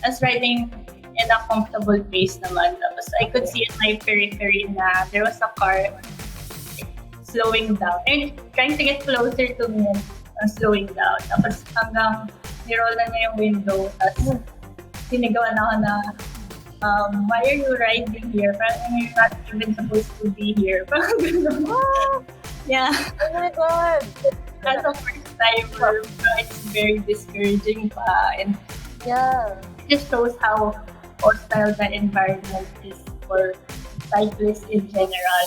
I was riding in a comfortable pace naman. Tapos I could see in my periphery na there was a car slowing down. And trying to get closer to me and slowing down. Tapos hanggang niroll na niya yung window. Tapos sinigawan ako na, why are you riding here? Parang you're not even supposed to be here. Parang gano'n. Yeah. Oh my God! As a first timer, it's very discouraging pa. And Yeah. it just shows how hostile the environment is for cyclists in general.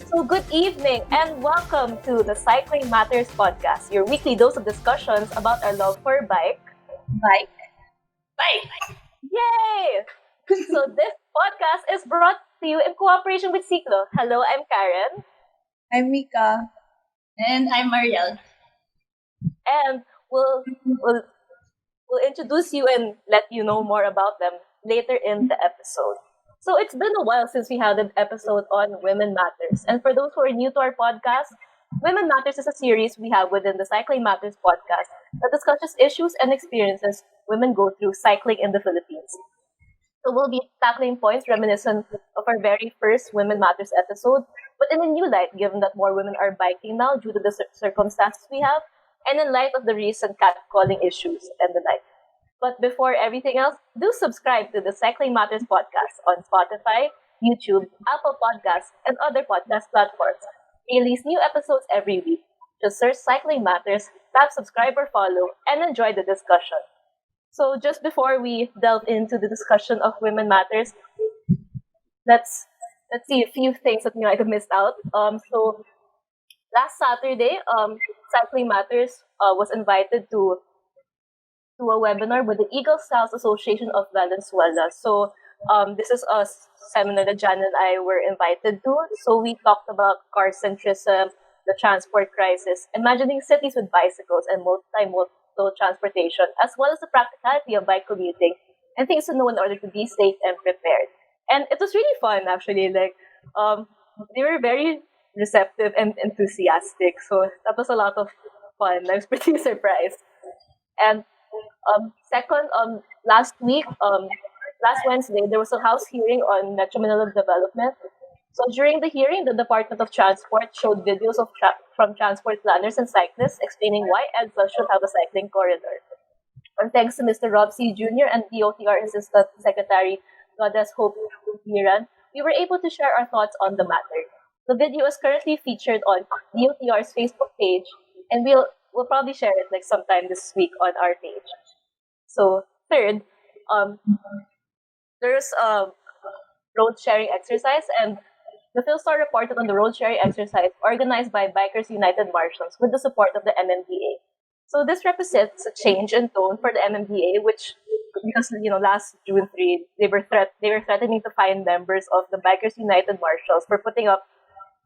So good evening and welcome to the Cycling Matters podcast, your weekly dose of discussions about our love for bike. Bike. Yay! So this podcast is brought to you in cooperation with Ciclo. Hello, I'm Karen. I'm Mika. And I'm Mariel. And we'll introduce you and let you know more about them later in the episode. So it's been a while since we had an episode on Women Matters. And for those who are new to our podcast, Women Matters is a series we have within the Cycling Matters podcast that discusses issues and experiences women go through cycling in the Philippines. So we'll be tackling points reminiscent of our very first Women Matters episode, but in a new light, given that more women are biking now due to the circumstances we have, and in light of the recent catcalling issues and the like. But before everything else, do subscribe to the Cycling Matters podcast on Spotify, YouTube, Apple Podcasts, and other podcast platforms. We release new episodes every week. Just search Cycling Matters, tap subscribe or follow, and enjoy the discussion. So just before we delve into the discussion of Women Matters, let's see a few things that I missed out. So last Saturday, Cycling Matters was invited to a webinar with the Eagle Scouts Association of Valenzuela. So this is a seminar that Jan and I were invited to. So we talked about car centrism, the transport crisis, imagining cities with bicycles and multimodal transportation, as well as the practicality of bike commuting and things to know in order to be safe and prepared. And it was really fun, actually. They were very receptive and enthusiastic. So that was a lot of fun. I was pretty surprised. And second, last Wednesday, there was a House hearing on Metro Manila development. So during the hearing, the Department of Transport showed videos from transport planners and cyclists explaining why EDSA should have a cycling corridor. And thanks to Mr. Rob C. Jr. and DOTR Assistant Secretary Goddess Hope Miran, we were able to share our thoughts on the matter. The video is currently featured on DOTR's Facebook page, and we'll probably share it sometime this week on our page. So third, there's a road sharing exercise, and the Philstar reported on the road sharing exercise organized by Bikers United Marshals with the support of the MMDA. So this represents a change in tone for the MMDA, because last June 3, they were threatening to fine members of the Bikers United Marshals for putting up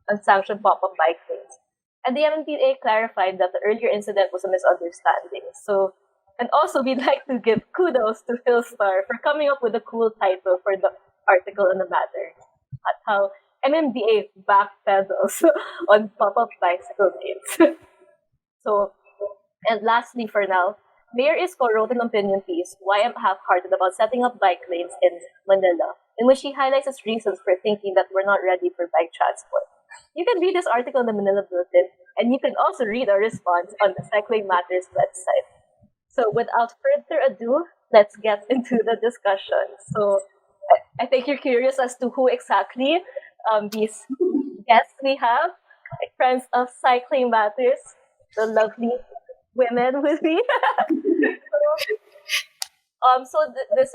unsanctioned pop-up bike lanes. And the MMDA clarified that the earlier incident was a misunderstanding. So, and also we'd like to give kudos to Philstar for coming up with a cool title for the article on the matter, at how MMDA backpedals on pop-up bicycle lanes. So, and lastly for now, Mayor Isko wrote an opinion piece, Why I'm Half-Hearted About Setting Up Bike Lanes in Manila, in which he highlights his reasons for thinking that we're not ready for bike transport. You can read this article in the Manila Bulletin, and you can also read our response on the Cycling Matters website. So without further ado, let's get into the discussion. So I think you're curious as to who exactly these guests we have, friends of Cycling Matters, the lovely women with me. This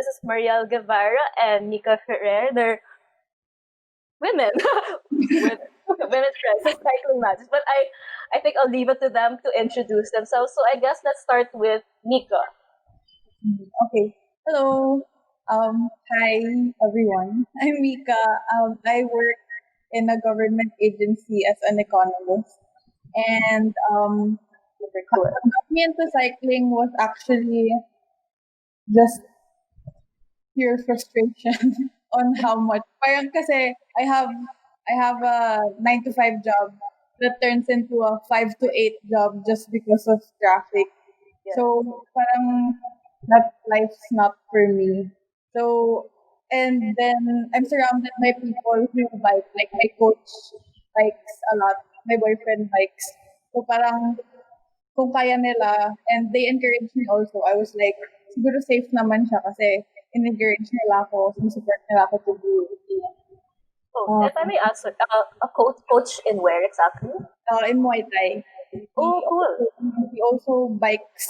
is Mariel Guevara and Mika Ferrer. They're women with women's friends of Cycling Matters. But I think I'll leave it to them to introduce themselves. So I guess let's start with Mika. Okay. Hello. Hi, everyone. I'm Mika. I work in a government agency as an economist. And me into cycling was actually just pure frustration on how much. Parang kasi I have a 9 to 5 job that turns into a 5 to 8 job just because of traffic. Yeah. So parang that life's not for me. So and then I'm surrounded by people who bike. Like my coach bikes a lot. My boyfriend bikes. So parang kung kaya nila and they encourage me also. I was like, siguro safe naman siya kasi in-encourage nila ako, support nila ako to do it. So, if I may ask, a coach in where exactly? In Muay Thai. Oh, cool. He also bikes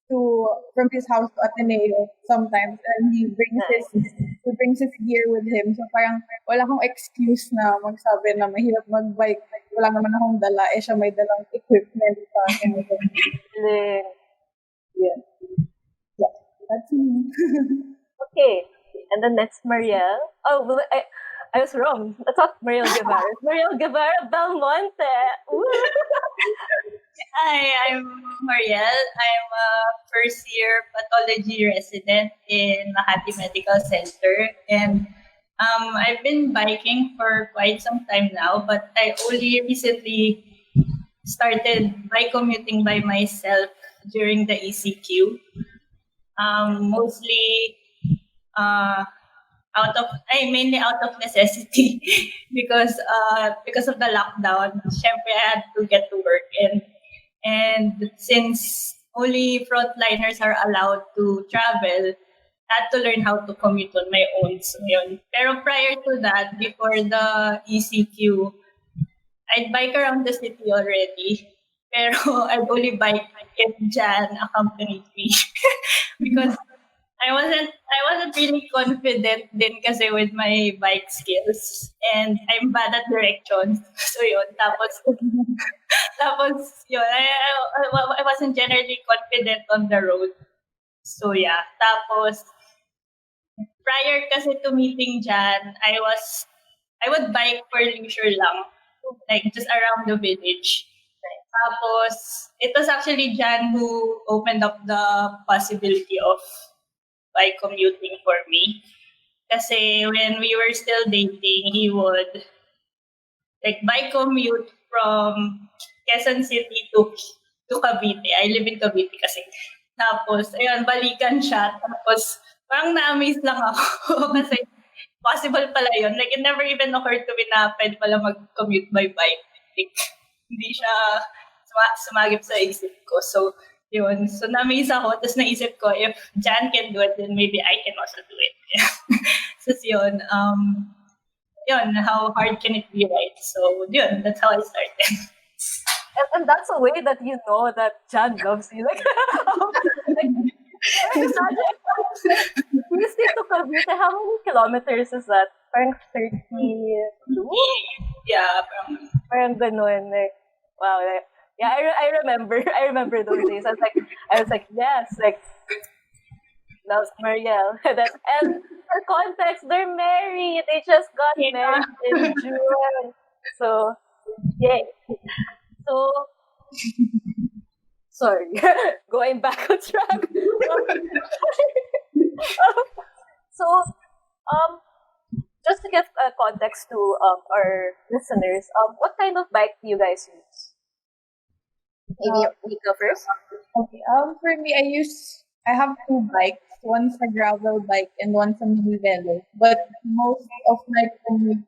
from his house to Ateneo sometimes and he brings his gear with him. So parang wala akong excuse na magsabi na mahirap magbike. Wala naman akong dala. Siya may dalang equipment pa. Galing. Yeah. Yeah. That's me. Okay. And then next, Marielle. Oh, well, I was wrong. I thought Marielle Guevara. Marielle Guevara Belmonte. Woo! Hi, I'm Marielle. I'm a first year pathology resident in Makati Medical Center. And I've been biking for quite some time now, but I only recently started bike commuting by myself during the ECQ. Mostly uh, mainly out of necessity because of the lockdown. Syempre, I had to get to work and since only frontliners are allowed to travel, I had to learn how to commute on my own. So yun. Pero prior to that, before the ECQ, I'd bike around the city already. Pero I'd only bike if Jan accompanied me. Because I wasn't really confident din kasi with my bike skills and I'm bad at directions. So yun, tapos yun, I wasn't generally confident on the road. So yeah, tapos prior kasi to meeting Jan, I would bike for leisure lang, like just around the village. Tapos it was actually Jan who opened up the possibility of bike commuting for me. Kasi when we were still dating, he would like bike commute from Quezon City to Cavite. I live in Cavite kasi. Tapos, ayun, balikan siya. Tapos, parang na-amaze lang ako kasi possible pala yun. Like, it never even occurred to me na pwede pala mag-commute by bike. Like, hindi siya sumagip sa isip ko. So, yun. So, na-amaze ako. Tapos naisip ko, if Jan can do it, then maybe I can also do it. So, yun. Yun, how hard can it be, right? So, yun, that's how I started. And that's a way that you know that Jan loves you. Like, you stick to Cavite. How many kilometers is that? Parang 32? Yeah, Parang ganun. Like, wow. Like, yeah, I remember. I remember those days. I was like, yes, like, loves Marielle. And for context, they're married. They just got married in June. So, yay. So, sorry, going back on track. So, just to give context to our listeners, what kind of bike do you guys use? Maybe Mika first. Okay. For me, I have two bikes. One's a gravel bike and one's a mini velo. But most of my commute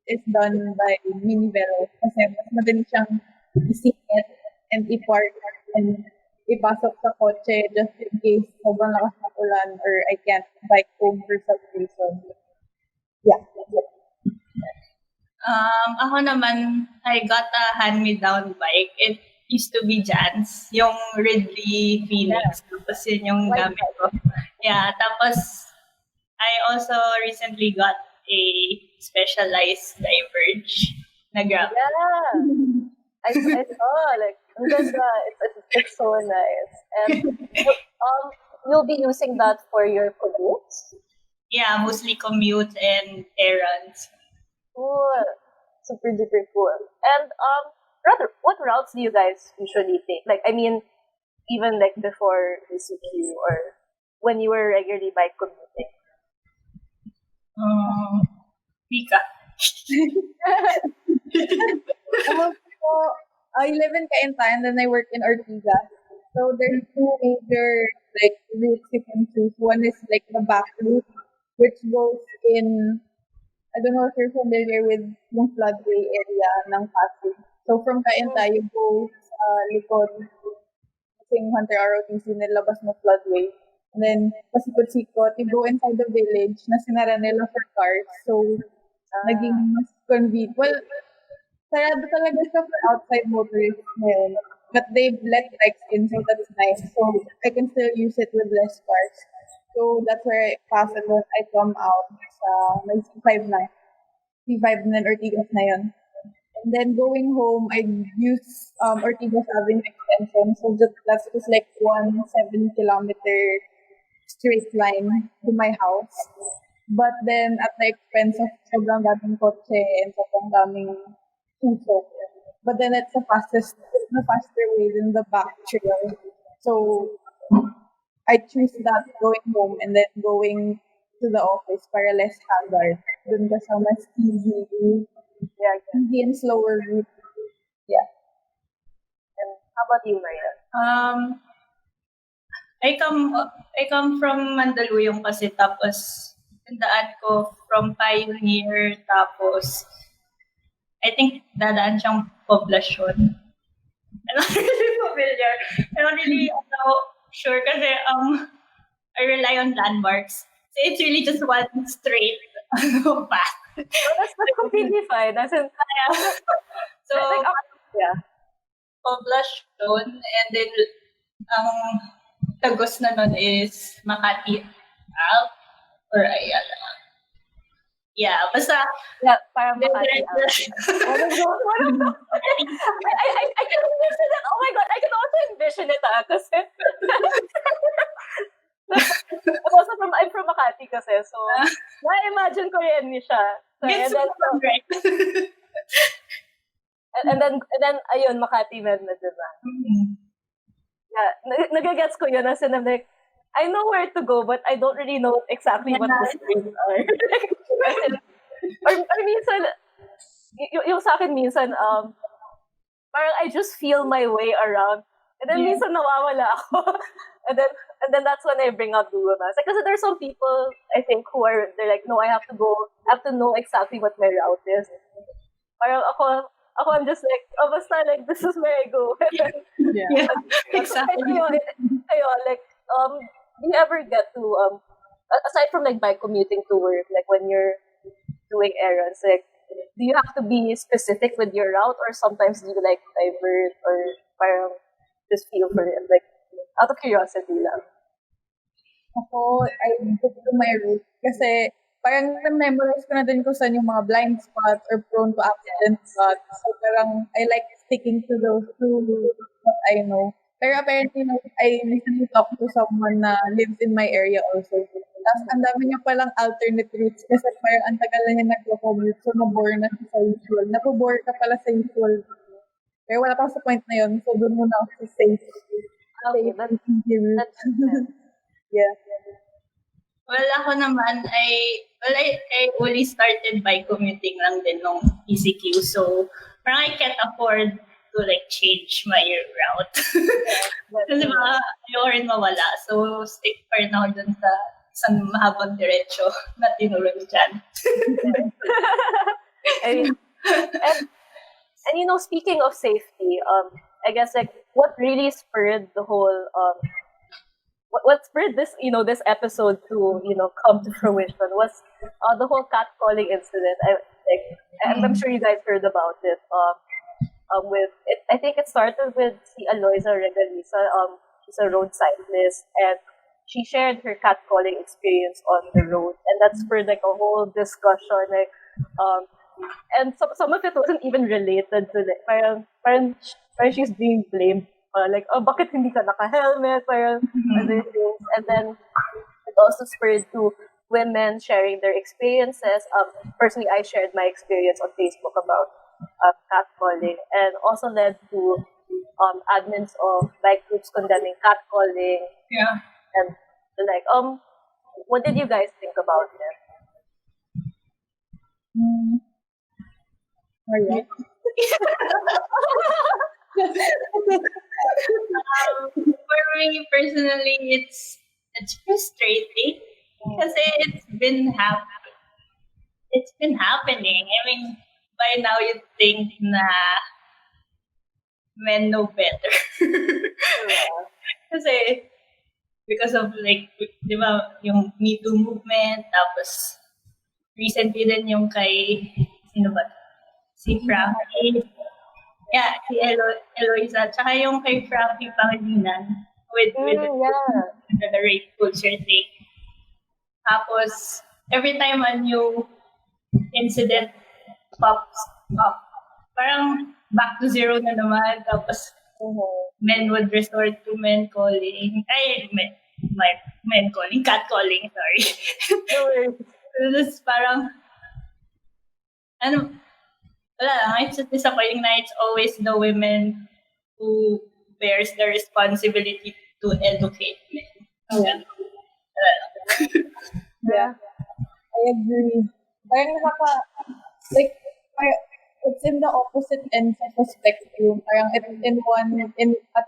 is done by mini velo kasi mas madali siyang isingit and i-park and ipasok sa kotse just in case sobrang lakas ng ulan or I can't bike home for some reason. Yeah. Ako naman, I got a hand-me-down bike. It used to be Jan's, yung Ridley Phoenix. Tapos yun yung gamit ko. Yeah, tapos I also recently got a Specialized Diverge na gravel. Yeah. I saw like it's so nice, and you'll be using that for your commutes. Yeah, mostly commute and errands. Cool, super duper cool. And rather, what routes do you guys usually take? Like, I mean, even like before ECQ or when you were regularly bike commuting. Pika. So, I live in Cainta and then I work in Ortigas. So there's two major like routes you can choose. One is like the back route, which goes in. I don't know if you're familiar with yung floodway area ng Pasig. So from Cainta, you go sa likod kasing Hunter ROTC nilabas mo floodway. And then, pasikot-sikot, you go inside the village na sinara nila for cars. So, naging mas convenient. Well, sarado talaga siya for outside motorists ngayon. But they let bikes in, so that's nice. So, I can still use it with less cars. So, that's where I pass it when I come out sa may C5 na. C5 na Ortigas na yun. And then going home, I use Ortigas Avenue extension. So that's just like 1 7 kilometer straight line to my house. But then at the expense of sobrang daming kotse and sobrang daming usok. But then it's the faster way than the back trail. So I choose that going home and then going to the office para less haggard. Dun ka sa mas easy and slower route. Yeah. And how about you, Maria? I come from Mandaluyong kasi tapos tandaan ko from Pioneer tapos I think dadaan siyang poblasyon. I'm not really familiar. I'm not really sure kasi I rely on landmarks. So it's really just one straight path. Oh, that's completely fine. So, yeah. poblasyon and then ang tagos na nun is Makati Alp or Ayala. Yeah, basta Yeah, parang Makati. I can envision it. Oh my God, I can also envision it kasi I'm from Makati kasi, so na-imagine ko rin siya. So, and then ayun, Makati na diba? Mm-hmm. Yeah, nagagets ko yun as in I'm like, I know where to go but I don't really know exactly what the streets are. or minsan, yung sa akin minsan, parang I just feel my way around. And then minsan nawawala ako. and then that's when I bring up Google Maps. Like, kasi there's some people, I think, they're like, no, I have to know exactly what my route is. Parang ako, I'm just like, basta like, this is where I go. Yeah, exactly. Kayo, like, do you ever get to, aside from like by commuting to work, like when you're doing errands, like, do you have to be specific with your route or sometimes do you like divert or parang just feel for it? Like, out of curiosity lang. Ako, I book to my route kasi parang na-memorize ko na din kung saan yung mga blind spots or prone to accident spots. So parang I like sticking to those two that I know. Pero apparently, I recently talked to someone na lives in my area also. Tapos ang dami niya palang alternate routes kasi parang ang tagal na niya nagko-commute. So nabore na siya sa usual. Napabore ka pala sa usual. Pero wala pa sa point na yun. So doon muna ako sa safe. Okay, Safe and easy route. Yeah. Well, ako naman, I only started by commuting lang din nung ECQ. So, parang I can't afford to like change my route. Kasi baka ayoko rin mawala. So, stick pa rin ako dun sa isang mahabang diretso na tinuro ni Jan. And you know, speaking of safety, I guess like what really spurred the whole what spurred this this episode to come to fruition was the whole catcalling incident. I'm sure you guys heard about it. With it, I think it started with si Aloysa Regalisa. She's a road cyclist and she shared her catcalling experience on the road, and that spurred like a whole discussion. Like, and some of it wasn't even related to like parang she's being blamed. Like, oh, bakit hindi ka naka-helmet? Parang other things. And then it also spurred to women sharing their experiences. Personally, I shared my experience on Facebook about catcalling, and also led to admins of bike groups condemning catcalling. Yeah. And like, what did you guys think about it? Maria? For me personally, it's frustrating kasi it's been happening. I mean, by now you'd think na men know better. Yeah. Kasi because of like, di ba, yung Me Too movement, tapos recently din yung kay, sino ba? Si Frankie. Yeah, si Eloisa. Tsaka yung kay Frankie Pangilinan with Yeah. the rape culture thing. Tapos, every time a new incident pops up, parang back to zero na naman. Tapos, men would resort to men calling. Men calling, catcalling, sorry. No worries. It's parang, ano, wala lang, it's just disappointing na it's always the women who bears the responsibility to educate men. Yeah. Wala lang. Yeah. I agree. Parang like, it's in the opposite ends of the spectrum. Parang at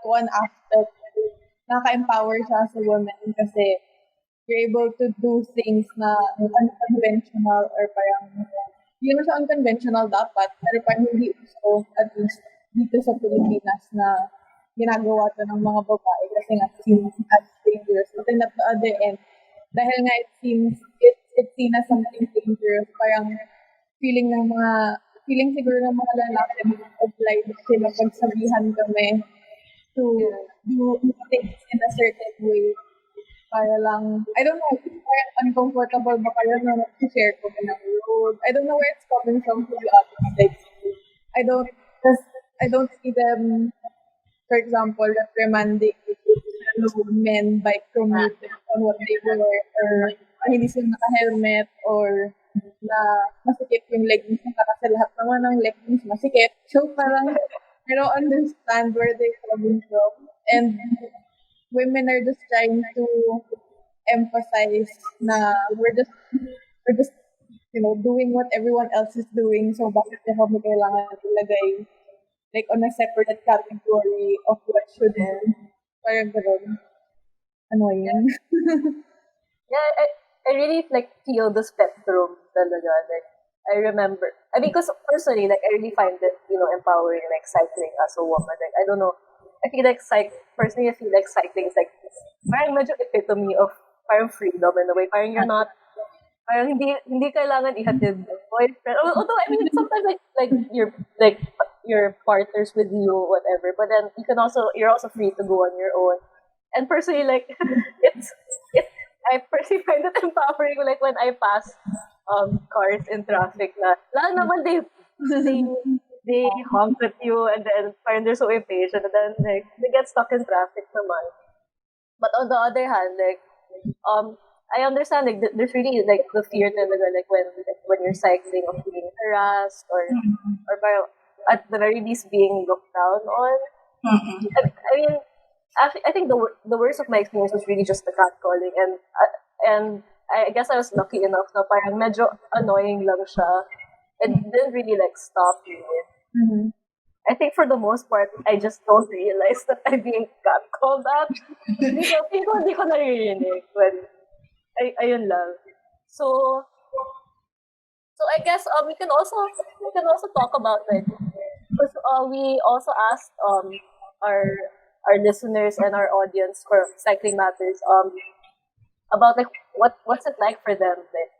one aspect, nakaka-empower siya as a woman kasi you're able to do things na unconventional or parang hindi naman siya unconventional dapat, pero parang hindi uso, at least dito sa Pilipinas na ginagawa to ng mga babae kasi nga seen as dangerous. But then at the other end, dahil nga it's seen as something dangerous, parang feeling siguro ng mga lalaki obliged sila pagsabihan kami to do things in a certain way. Para lang, I don't know, parang uncomfortable ba kayo na mag-share ko ng road? I don't know where it's coming from, to be honest. Like, I don't see them, for example, reprimanding men by commuting on what they wear, or hindi sila naka-helmet, or na masikip yung leggings nila kasi lahat naman ng leggings masikip. So parang, I don't understand where they're coming from. And women are just trying to emphasize na we're just doing what everyone else is doing, so bakit kami kailangan ilagay like on a separate category of what should be. Parang gano'n. Annoying. Yeah, I really like feel the spectrum talaga. Like, I remember, I mean, because personally, like, I really find it, empowering, like, cycling as a woman. Like, I don't know, I feel like personally, I feel like cycling is like, parang medyo epitome of parang freedom in a way. Parang you're not, parang hindi kailangan ihatid ng boyfriend. Although, I mean, sometimes, like, your partners with you, whatever. But then, you're also free to go on your own. And personally, like, I personally find it empowering, like, when I pass cars in traffic na, lalo naman they honk at you, and then parang they're so impatient, and then like they get stuck in traffic naman. But on the other hand, like I understand, like there's really like the fear talaga, like when you're cycling, of being harassed or parang at the very least being looked down on. I mean, actually, I think the worst of my experience was really just the catcalling, and I guess I was lucky enough na parang medyo annoying lang siya. It didn't really like stop me. I think for the most part, I just don't realize that I'm being catcalled at. Hindi ko naririnig when ayun lang. So I guess we can also talk about like, because we also asked our listeners and our audience for Cycling Matters about like what's it like for them, like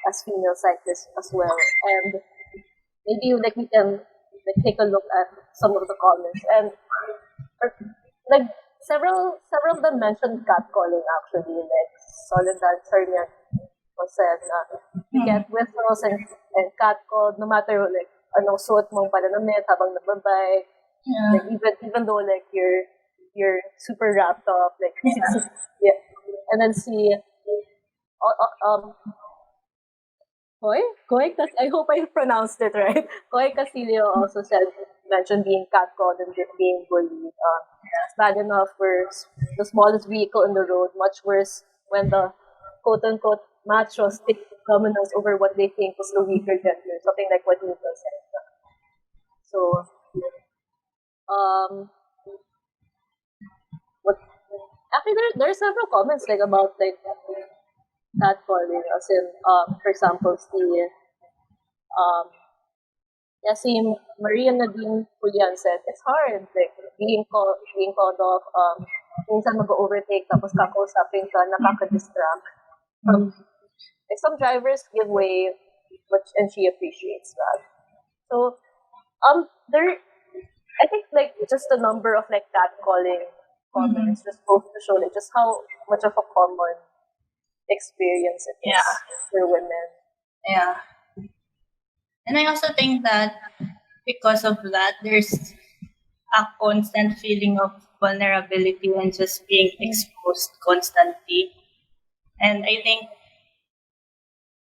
as female cyclists as well, and maybe like we can like take a look at some of the comments, and like several of them mentioned catcalling actually, like Soledad Sarmian said na you get whistles and catcalled no matter like anong suot mong pananamit habang nagbabike. Yeah. Like even though like you're super wrapped up, like yeah. And then see Koy, I hope I pronounced it right. Koy Casilio also mentioned being catcalled and being bullied. It's bad enough for the smallest vehicle in the road, much worse when the quote unquote machos take dominance over what they think is the weaker gender, something like what Nico said. So, um, what actually there are several comments like about like catcalling, as in for example, um yeah, si Maria Nadine Julian said, it's hard, like, being called off, minsan mag-overtake, tapos kakausapin ka, nakaka-distract. Mm. Like, some drivers give way, but, and she appreciates that. So, there, I think, like, just the number of, like, catcalling Mhm. comments just goes to show, like, just how much of a common experience it is Yeah. for women. Yeah. And I also think that because of that, there's a constant feeling of vulnerability and just being exposed constantly. And I think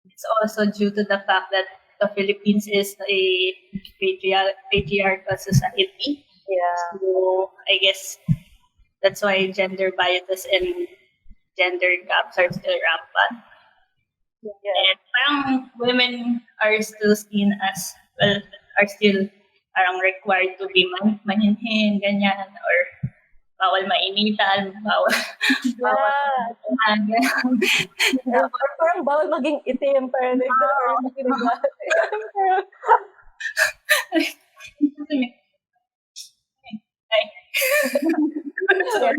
it's also due to the fact that the Philippines is a patriarchal society. Yeah. So I guess that's why gender biases and gender gaps are still rampant. Yeah. And parang women are still seen as, well, are still parang required to be mahinhin, ganyan, or bawal mainitan, bawal Yeah. ganyan. Or parang bawal maging itim, parang like, or something like that. Ay. Yeah.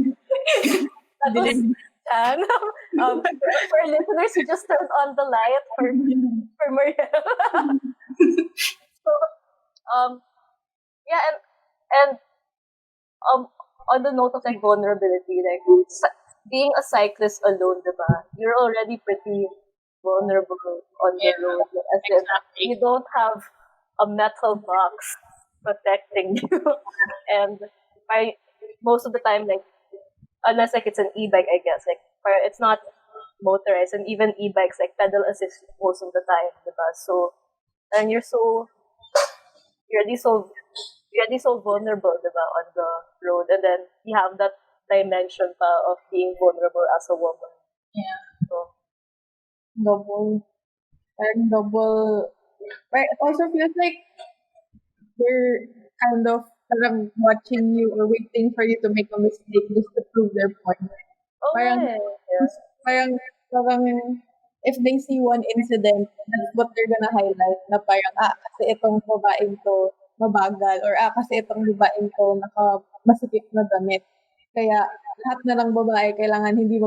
That was Chan. For listeners, you just turned on the light for Mariel. So, yeah, and on the note of like vulnerability, like being a cyclist alone, diba? You're already pretty vulnerable on the Yeah, road. As in, exactly. you don't have a metal box protecting you, and most of the time, like, unless like it's an e-bike, I guess, like, it's not motorized, and even e-bikes like pedal assist most of the time, diba? So, and you're already so you're already so vulnerable, diba, on the road, and then you have that dimension pa of being vulnerable as a woman. Yeah. So, Double. And double. But it also feels like they're kind of parang watching you or waiting for you to make a mistake just to prove their point. oh Parang, yeah. parang, parang, if they see one incident, that's what they're gonna highlight na parang, kasi itong babaeng to mabagal or kasi itong babaeng to masikip na damit. Kaya lahat na ng babae kailangan hindi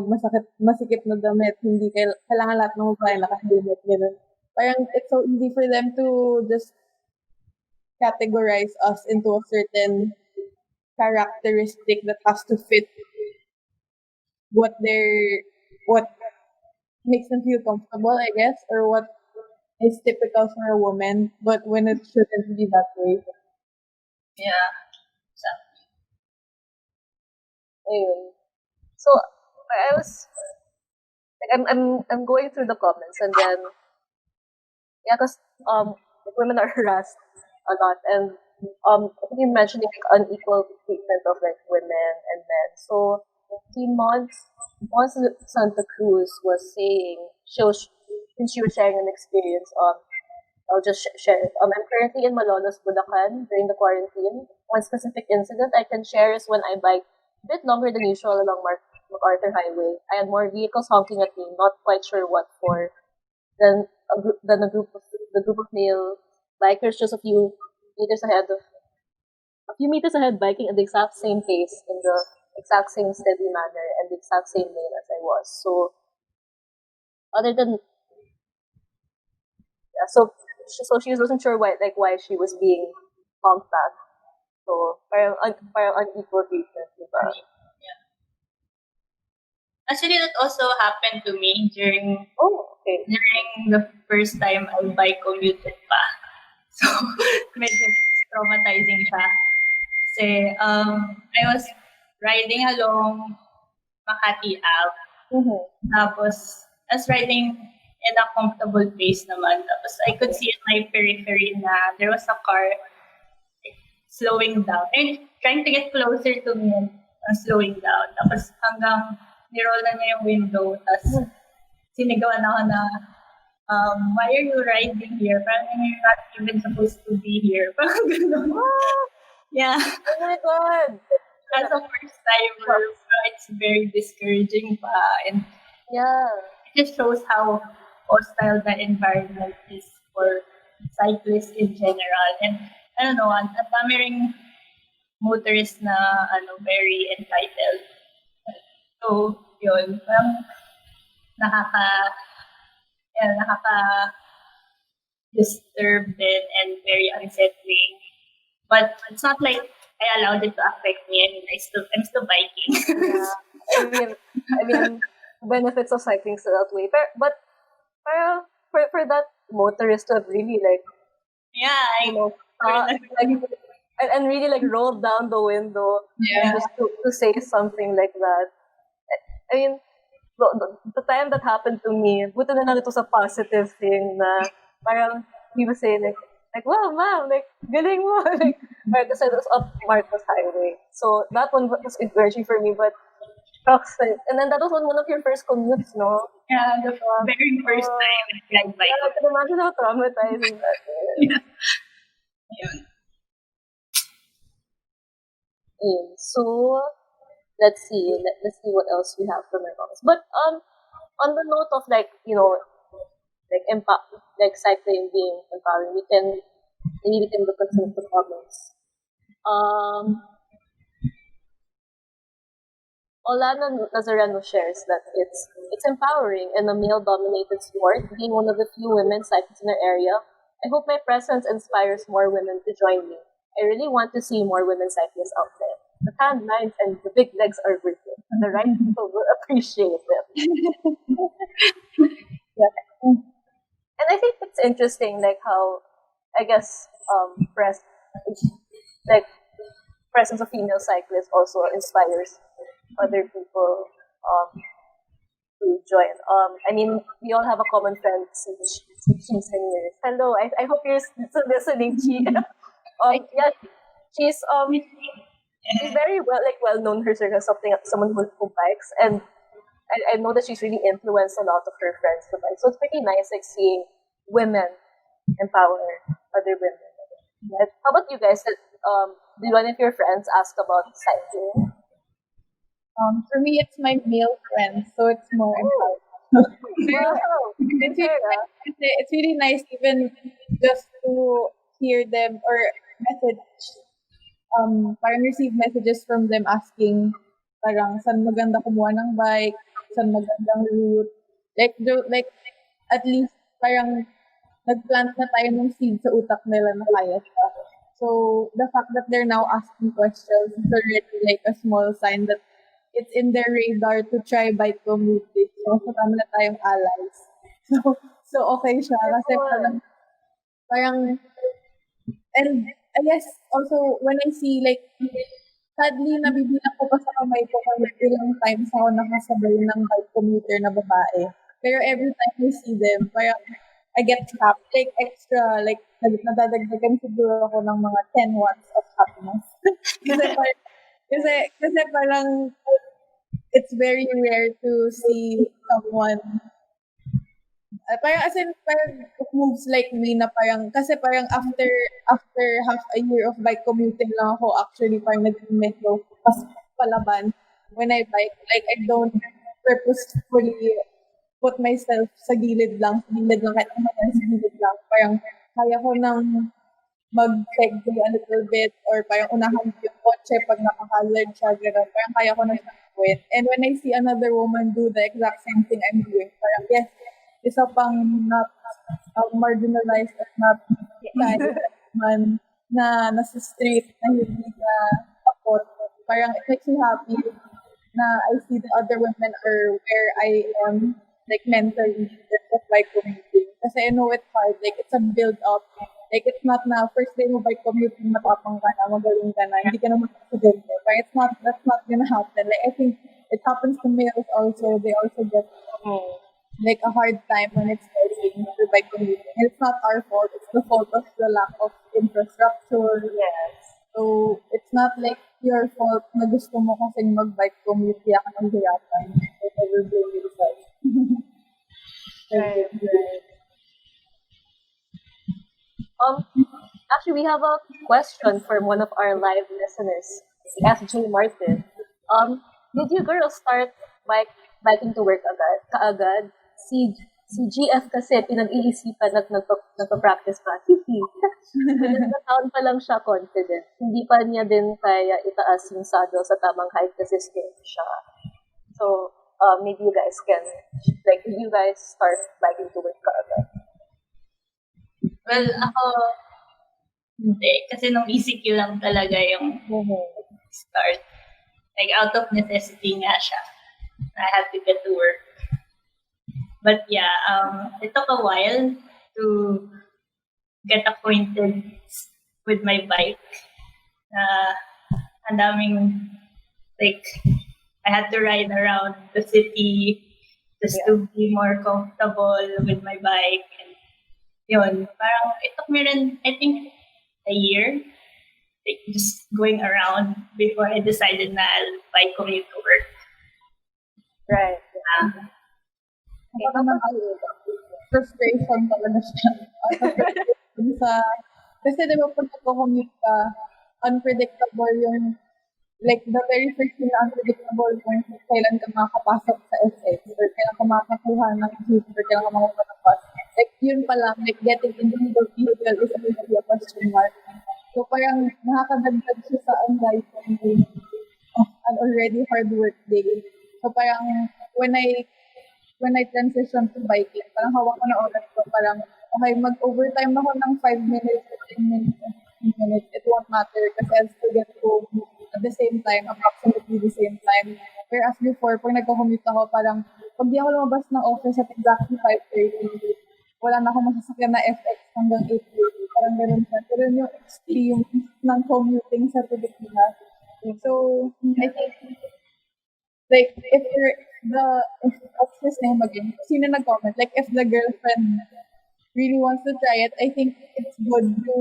masikip na damit, hindi kailangan lahat ng babae naka-helmet, ganun. Parang it's so easy for them to just categorize us into a certain characteristic that has to fit what what makes them feel comfortable, I guess, or what is typical for a woman, but when it shouldn't be that way. Yeah. So, Ayun. So, I was like, I'm going through the comments, and then yeah, cause like, women are harassed a lot, and I think you mentioned like unequal treatment of like women and men. So, si Mons Santa Cruz was saying, since she was sharing an experience, I'll just share it. I'm currently in Malolos, Bulacan during the quarantine. One specific incident I can share is when I biked a bit longer than usual along MacArthur Highway. I had more vehicles honking at me, not quite sure what for. Then a group of male bikers just meters ahead of a few meters ahead, biking at the exact same pace in the exact same steady manner and the exact same lane as I was. So other than yeah, so she wasn't sure why she was being honked at. So parang unequal treatment, diba? yeah. Actually, that also happened to me during Oh, okay. the first time I bike commuted pa. So, medyo traumatizing siya. Kasi, I was riding along Makati Ave. Mm-hmm. Tapos, I was riding in a comfortable pace naman. Tapos, I could see in my periphery na there was a car slowing down. And trying to get closer to me and slowing down. Tapos, hanggang niroll na niya yung window. Tapos, sinigawan ako na, why are you riding here? Parang you're not even supposed to be here. Parang ganun. Yeah. Oh my God! As a first timer, it's very discouraging pa. And Yeah. it just shows how hostile the environment is for cyclists in general. And I don't know, ang dami ring motorists na very entitled. So, yun, parang nakaka, nakaka disturb din and very unsettling. But it's not like I allowed it to affect me. I mean, I'm still biking. Yeah. I mean, benefits of cycling still outweigh. But for that motorist to have really like, Yeah, you know, and really like rolled down the window Yeah. just to say something like that. I mean, the time that happened to me, buti na lang it was a positive thing na parang he was saying like wow, ma'am, like galing mo. Like, because it was up Marcos Highway. So that one was encouraging for me, but shucks, and then that was one of your first commutes, no? yeah, the very first time I ride bike. Yeah, I can imagine how traumatizing that is. Yeah. Yun. So let's see. Let's see what else we have from our comments. But on the note of like like like cycling being empowering, maybe we can look at some of the comments. Olana Nazareno shares that it's empowering in a male-dominated sport. Being one of the few women cyclists in our area, I hope my presence inspires more women to join me. I really want to see more women cyclists out there. The tan lines and the big legs are worth it, and the right people will appreciate them. Yeah. And I think it's interesting, like how I guess like presence of female cyclists also inspires other people to join. I mean, we all have a common friend, she's in yours. Hello, I hope you're still listening, Chi. Yeah, she's very well known in her circle as someone who bikes, and I know that she's really influenced a lot of her friends to bike. So it's pretty nice like seeing women empower other women. But how about you guys? Do one of your friends ask about cycling? For me, it's my male friends, so it's more empowering. Wow, It's really, it's really nice even just to hear them or message, parang receive messages from them asking parang saan maganda kumuha ng bike, saan magandang route. Like at least parang nagplant na tayo ng seed sa utak nila na kaya siya. So the fact that they're now asking questions is already like a small sign that it's in their radar to try bike commuting. So tama na tayong allies. So okay siya kasi parang and I guess also when I see like sadly nabibilang ko pa sa kamay ko kung ilang times ako nakasabay ng bike commuter na babae. Pero every time I see them, parang I get happy, like extra, like nadadagdagan siguro ako ng mga 10 watts of happiness. kasi parang it's very rare to see someone parang as in parang moves like me na parang kasi parang after half a year of bike commuting lang ako actually parang nag-metro pas palaban when I bike, like I don't purposefully put myself sa gilid lang kahit naman sa gilid lang parang kaya ko nang mag-segue a little bit or parang unahan ko yung kotse pag napaka-alert siya, gano'n. Parang kaya ko na siya gawin. And when I see another woman do the exact same thing I'm doing, parang yes, isa pang not marginalized at not man na nasa street na hindi na takot. Parang it makes me happy na I see the other women are where I am like mentally in terms of bike commuting. Kasi I know it's hard. Like it's a build up. Like, it's not na first day mo bike commuting, matapang ka na, magaling ka na, hindi ka na mag-accidente. But that's not gonna happen. Like, I think it happens to males also. They also get, like, a hard time when it's starting for bike commuting. And it's not our fault. It's the fault of the lack of infrastructure. Yes. So, it's not like your fault na gusto mo kasing mag-bike commute, kaya ka nang hirapan. So, never blame yourself. Right. Actually, we have a question from one of our live listeners, si SJ Martin. Did you girls start biking to work kaagad? Si GF kasi pinag-iisipan at nagpa-practice pa. Hihi. Taon pa lang siya confident. Hindi pa niya din kaya itaas yung saddle sa tamang height kasi skinny siya. So, maybe you guys can, like, did you guys start biking to work kaagad? Well, ako, hindi. Kasi nung ECQ lang talaga yung start. Like, out of necessity nga siya. I had to get to work. But yeah, it took a while to get acquainted with my bike. Ang daming, like, I had to ride around the city just to be more comfortable with my bike. And yun, parang it took me rin, I think, a year, like, just going around before I decided na I'll bike commute to work. Right. Parang frustration talaga siya. Kasi di ba pag nag-commute ka, unpredictable yung, like, the very first thing na unpredictable yung kailan ka makakapasok sa SX or kailan ka makakakuha ng jeep or kailan ka makakuha ng bus. Like, yun pa lang, like, getting into the vehicle is already a question mark. So, parang nakakadagdag siya sa anxiety of an already hard work day. So, parang, when I transition to biking, parang hawak ko na oras ko, parang, okay, mag-overtime ako ng 5 minutes, 10 minutes, 15 minutes, it won't matter kasi I'll still get home at the same time, approximately the same time. Whereas before, pag nagko-commute ako, parang, pag di ako lumabas ng office at exactly 5:30, wala na akong masasakyan na FX hanggang 8:30. Parang gano'n siya. Pero yung extreme ng commuting sa Pilipinas. So, I think, like, if what's his name again? Sino nag-comment? Like, if the girlfriend really wants to try it, I think it's good to,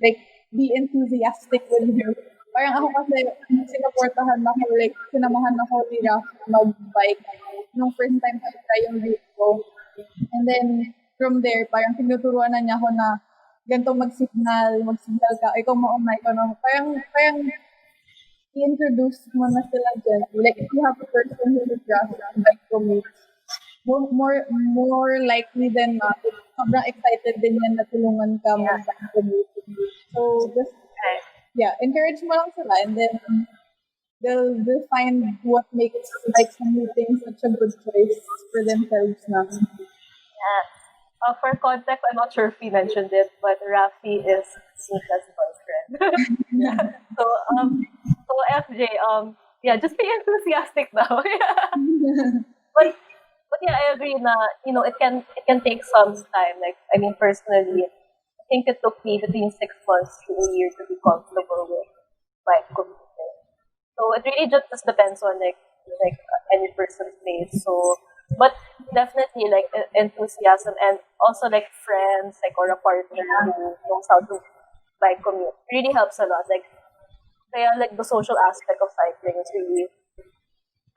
like, be enthusiastic with her. Parang ako kasi, sinuportahan ako, like, sinamahan ako ni Raf mag-bike nung first time ko try yung route ko. And then, from there, parang tinuturuan na niya ako na ganito mag-signal ka, ikaw maunay ko, no? Parang, i-introduce mo na sila dyan. Like, if you have a person who will grasp and like commute, more likely than not, sobrang excited din yan na tulungan ka mag-commute. So, just, encourage mo lang sila and then they'll find what makes like commuting such a good choice for themselves na. Yeah. For context, I'm not sure if he mentioned it, but Rafi is Sika's boyfriend. So FJ, just be enthusiastic now. but yeah, I agree na, it can take some time. Like, I mean, personally, I think it took me between 6 months to a year to be comfortable with bike commuting. So it really just depends on like any person's pace. So, but definitely like enthusiasm and also like friends, like, or a partner who knows how to bike commute really helps a lot. Like, kaya like the social aspect of cycling is really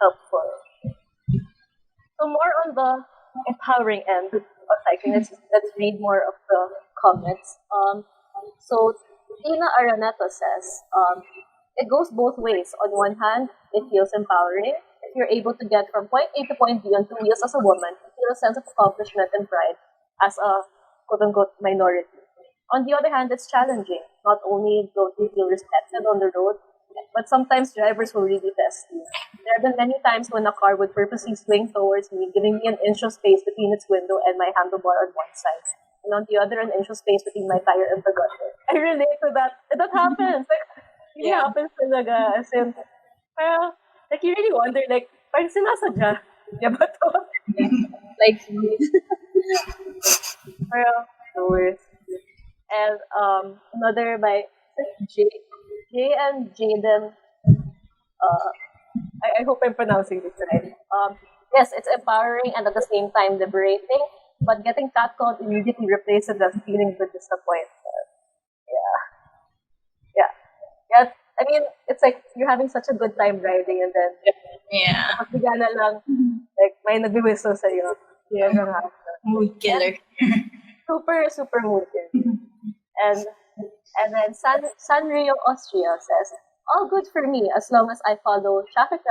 helpful. So more on the empowering end of cycling, let's read more of the comments. So Tina Araneta says, it goes both ways. On one hand, it feels empowering. If you're able to get from point A to point B on 2 wheels as a woman, you feel a sense of accomplishment and pride as a quote-unquote minority. On the other hand, it's challenging. Not only don't you feel respected on the road, but sometimes drivers will really test you. There have been many times when a car would purposely swing towards me, giving me an inch of space between its window and my handlebar on one side, and on the other, an inch of space between my tire and the gutter. I relate to that. That happens. Like, it happens talaga. As in, like, you really wonder, like, parang sinasadya. Diya ba to? Like, the worst. And another by J and Jaden. I hope I'm pronouncing this right. Yes, it's empowering and at the same time liberating, but getting catcalled immediately replaces the feeling of disappointment. Yeah. I mean, it's like you're having such a good time riding and then bigla na lang, like, may nagbi-whistle sa'yo. Mood killer. Super, super mood killer. And then Sanrio Austria says, all good for me as long as I follow traffic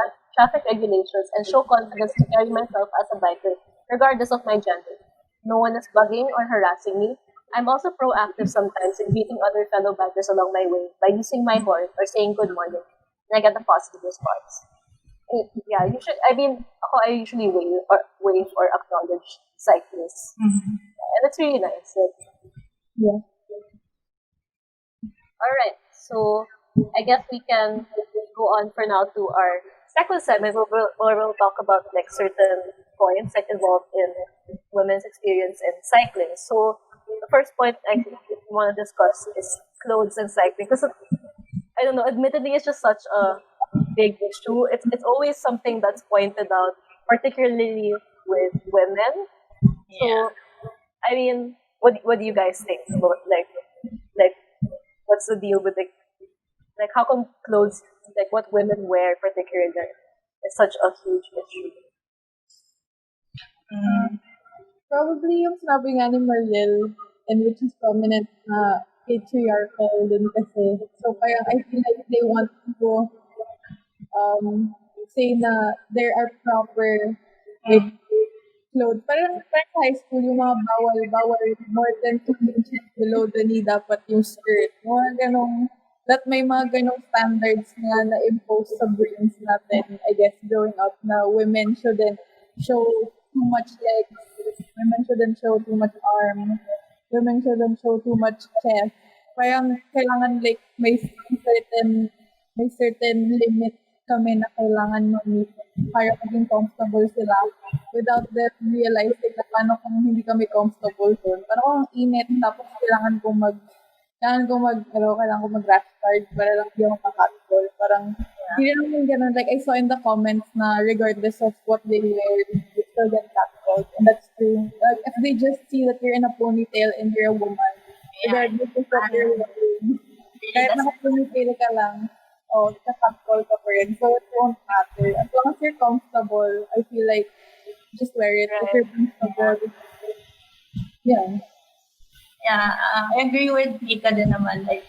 regulations and show confidence to carry myself as a biker, regardless of my gender. No one is bugging or harassing me. I'm also proactive sometimes in greeting other fellow bikers along my way by using my horn or saying good morning. And I get a positive response. Yeah, you should. I mean, I usually wave or acknowledge cyclists, and it's really nice. Yeah. All right, so I guess we can go on for now to our second segment where we'll talk about like certain points like involved in women's experience in cycling. So the first point I think we want to discuss is clothes and cycling because I don't know. Admittedly, it's just such a big issue. It's always something that's pointed out, particularly with women. Yeah. So I mean, what do you guys think about like what's the deal with like how come clothes like what women wear particularly is such a huge issue? Probably yung sinabi nga ni Mariel, and which is prominent na patriarchal din kasi. So parang I feel like they want to say na there are proper like clothes. Parang sa high school, yung mga bawal more than 2 inches below the knee dapat yung skirt. Mga ganong, that may mga ganong standards nga na-impose sa brains natin, I guess, growing up, na women shouldn't show too much legs, women shouldn't show too much arm, women shouldn't show too much chest. Parang kailangan like may certain limit kami na kailangan mag-meet para maging comfortable sila without them realizing na paano kung hindi kami comfortable doon. Paano kung ang init tapos kailangan ko mag-rash guard para lang hindi ako makakatball. Parang hindi naman ganun. Like I saw in the comments na regardless of what they wear, they still get catcalled. And that's true. Like if they just see that you're in a ponytail and you're a woman, regardless of what you're wearing, kahit naka-ponytail ka lang, catcall ka pa rin. So it won't matter. As long as you're comfortable, I feel like just wear it. If you're comfortable, yeah. Yeah, I agree with Nika din naman. Like,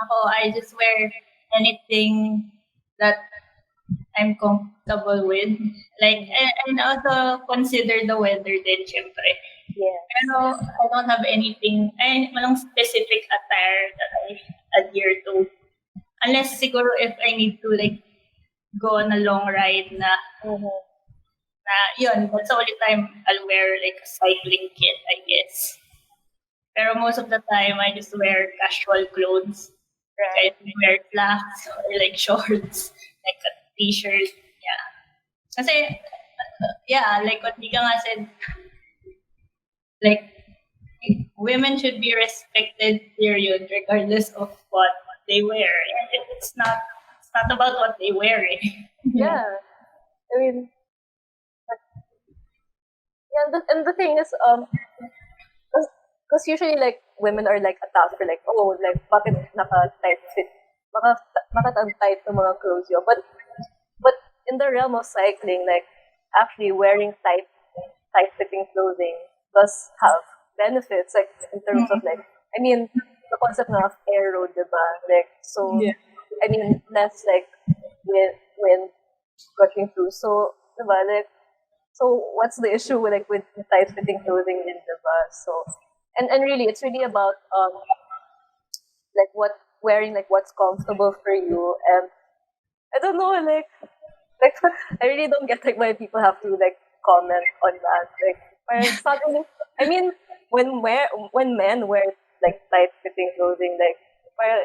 I just wear anything that I'm comfortable with. Like, and also consider the weather din, syempre. Yeah. Pero I don't have anything, walang specific attire that I adhere to. Unless siguro if I need to like go on a long ride na yun, that's the only time I'll wear like a cycling kit, I guess. Pero most of the time, I just wear casual clothes. Right. I wear slacks or like shorts, like a t-shirt. Yeah. Kasi, yeah, like what Nika nga said, like, women should be respected, period, regardless of what they wear. And it's not about what they wear. Yeah. I mean, yeah, and the thing is, because usually like women are like attacked for like, oh, like bakit naka-tight fit, naka-tight ng mga clothes yun. But in the realm of cycling, like actually wearing tight fitting clothing does have benefits, like in terms of like, I mean, the concept of aero, diba? Like, so, Yeah. I mean, less like wind rushing through. So, diba? Like, so what's the issue with like with tight fitting clothing in diba? So, and really, it's really about like wearing like what's comfortable for you, and I don't know, like I really don't get like why people have to like comment on that. Like, parang suddenly, I mean, when men wear like tight fitting clothing, like